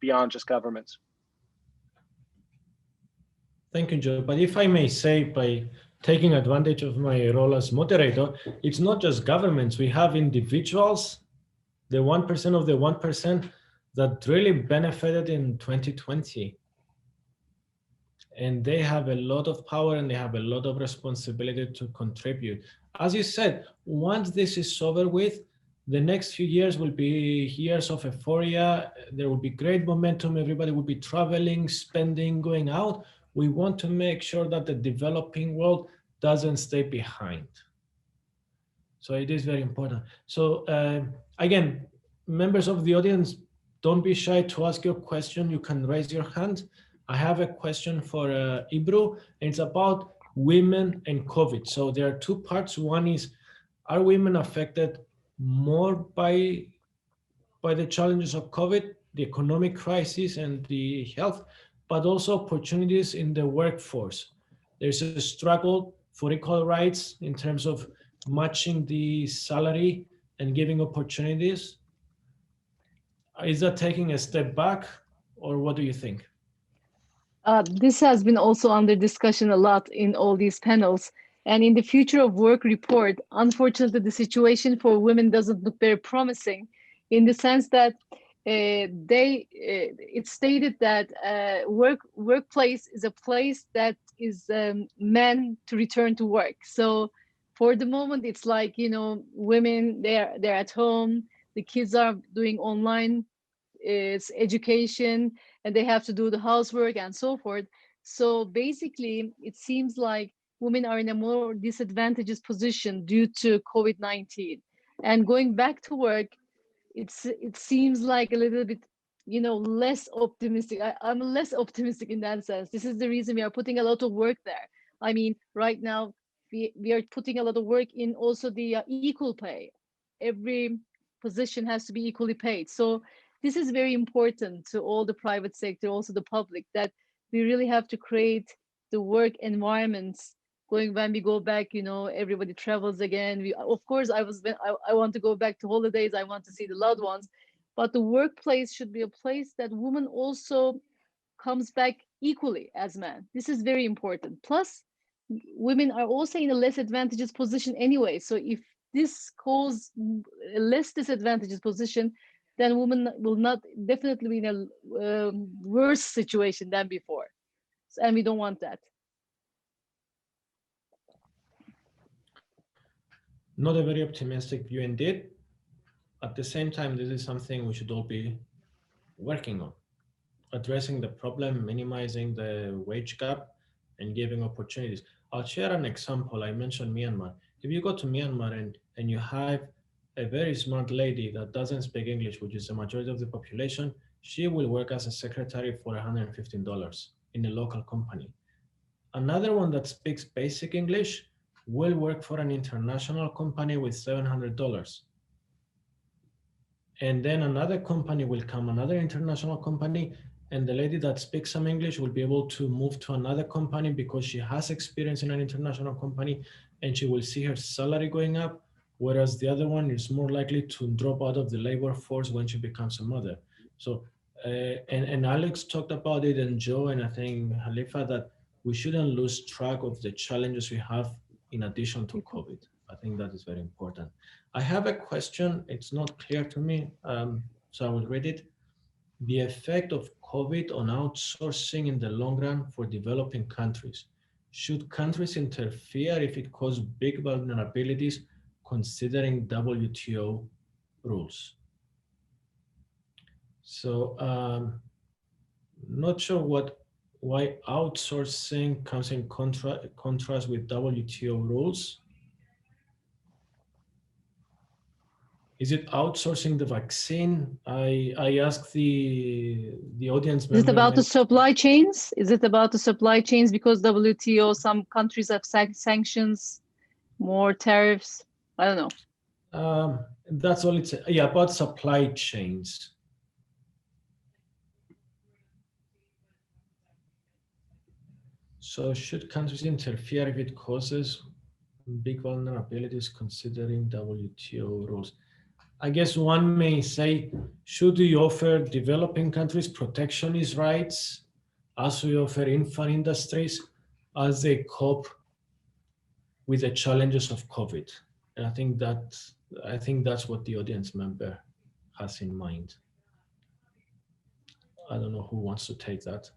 beyond just governments. Thank you, Joe. But if I may say, by taking advantage of my role as moderator, it's not just governments. We have individuals, the 1% of the 1%, that really benefited in 2020. And they have a lot of power and they have a lot of responsibility to contribute. As you said, once this is over with, the next few years will be years of euphoria. There will be great momentum. Everybody will be traveling, spending, going out. We want to make sure that the developing world doesn't stay behind. So it is very important. So again, members of the audience, don't be shy to ask your question. You can raise your hand. I have a question for Ebru, and it's about women and COVID. So there are 2 parts. One is, are women affected more by the challenges of COVID, the economic crisis and the health, but also opportunities in the workforce? There's a struggle for equal rights in terms of matching the salary and giving opportunities. Is that taking a step back, or what do you think? This has been also under discussion a lot in all these panels. And in the Future of Work report, unfortunately, the situation for women doesn't look very promising, in the sense that it stated that workplace is a place that is meant to return to work. So for the moment, it's like, women, they're at home, the kids are doing online education, and they have to do the housework and so forth. So basically, it seems like women are in a more disadvantageous position due to COVID-19. And going back to work, it seems like a little bit, less optimistic. I'm less optimistic in that sense. This is the reason we are putting a lot of work there. I mean, right now, we are putting a lot of work in also the equal pay. Every position has to be equally paid. So this is very important to all the private sector, also the public, that we really have to create the work environments. When we go back, everybody travels again. Of course, I want to go back to holidays. I want to see the loved ones, but the workplace should be a place that women also comes back equally as men. This is very important. Plus, women are also in a less advantageous position anyway. So if this causes a less disadvantageous position, then women will not definitely be in a worse situation than before. And we don't want that. Not a very optimistic view indeed. At the same time, this is something we should all be working on, addressing the problem, minimizing the wage gap, and giving opportunities. I'll share an example. I mentioned Myanmar. If you go to Myanmar and you have a very smart lady that doesn't speak English, which is the majority of the population, she will work as a secretary for $115 in a local company. Another one that speaks basic English will work for an international company with $700. And then another company will come, another international company, and the lady that speaks some English will be able to move to another company because she has experience in an international company, and she will see her salary going up, whereas the other one is more likely to drop out of the labor force when she becomes a mother. So, and Alex talked about it, and Joe, and I think Khalifa, that we shouldn't lose track of the challenges we have in addition to COVID. I think that is very important. I have a question. It's not clear to me, so I will read it. The effect of COVID on outsourcing in the long run for developing countries. Should countries interfere if it causes big vulnerabilities, considering WTO rules? So, not sure why outsourcing comes in contrast with WTO rules. Is it outsourcing the vaccine? I asked the audience member. Is it about the supply chains? Is it about the supply chains because WTO, some countries have sanctions, more tariffs? I don't know. That's all it's, yeah, about supply chains. So should countries interfere if it causes big vulnerabilities, considering WTO rules? I guess one may say, should we offer developing countries protectionist rights as we offer infant industries as they cope with the challenges of COVID? And I think that's what the audience member has in mind. I don't know who wants to take that.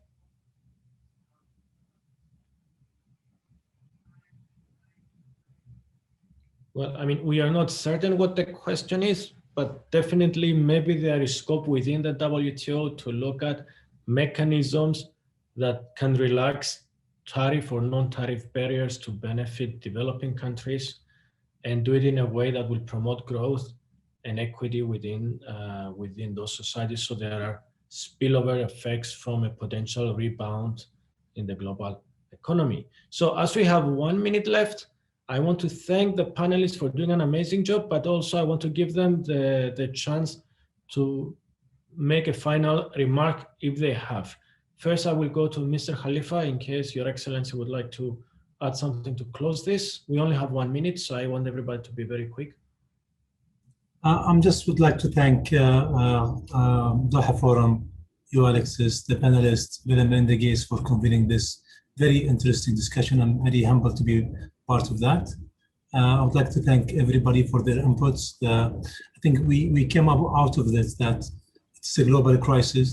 Well, I mean, we are not certain what the question is, but definitely maybe there is scope within the WTO to look at mechanisms that can relax tariff or non-tariff barriers to benefit developing countries, and do it in a way that will promote growth and equity within those societies, so there are spillover effects from a potential rebound in the global economy. So as we have 1 minute left, I want to thank the panelists for doing an amazing job, but also I want to give them the chance to make a final remark if they have. First, I will go to Mr. Khalifa in case Your Excellency would like to add something to close this. We only have 1 minute, so I want everybody to be very quick. I just would like to thank Doha Forum, you, Alexis, the panelists, Melinda for convening this very interesting discussion. I'm very humbled to be part of that. I would like to thank everybody for their inputs. I think we came up out of this that it's a global crisis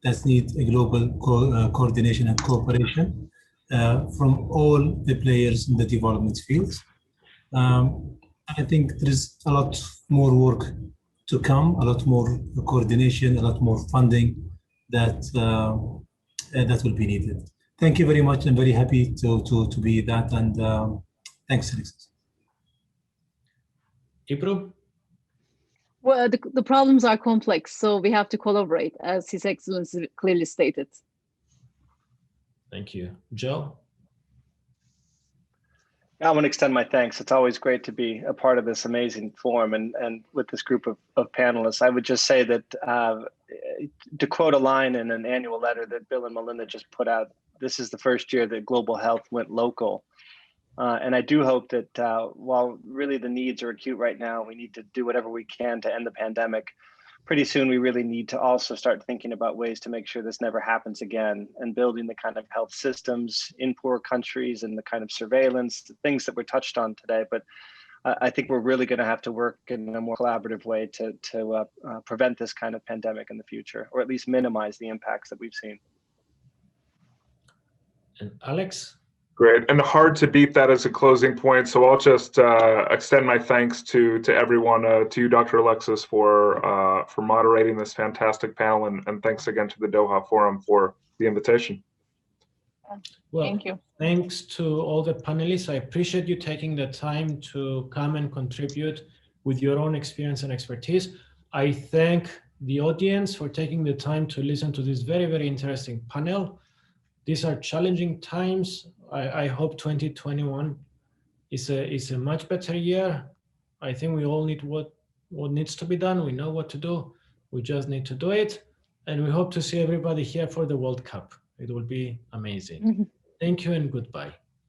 that needs a global coordination and cooperation from all the players in the development fields. I think there is a lot more work to come, a lot more coordination, a lot more funding that that will be needed. Thank you very much. I'm very happy to be that, and thanks, Alexis. Ebru? Well, the problems are complex, so we have to collaborate, as His Excellency clearly stated. Thank you. Joe? I want to extend my thanks. It's always great to be a part of this amazing forum and with this group of panelists. I would just say that to quote a line in an annual letter that Bill and Melinda just put out, this is the first year that global health went local. And I do hope that while really the needs are acute right now, we need to do whatever we can to end the pandemic. Pretty soon, we really need to also start thinking about ways to make sure this never happens again, and building the kind of health systems in poor countries and the kind of surveillance, the things that were touched on today. But I think we're really going to have to work in a more collaborative way to prevent this kind of pandemic in the future, or at least minimize the impacts that we've seen. And Alex? Great, and hard to beat that as a closing point. So I'll just extend my thanks to everyone, to you, Dr. Alexis, for moderating this fantastic panel, and thanks again to the Doha Forum for the invitation. Well, thank you. Thanks to all the panelists. I appreciate you taking the time to come and contribute with your own experience and expertise. I thank the audience for taking the time to listen to this very, very interesting panel. These are challenging times. I hope 2021 is a much better year. I think we all need what needs to be done. We know what to do. We just need to do it. And we hope to see everybody here for the World Cup. It will be amazing. Thank you and goodbye.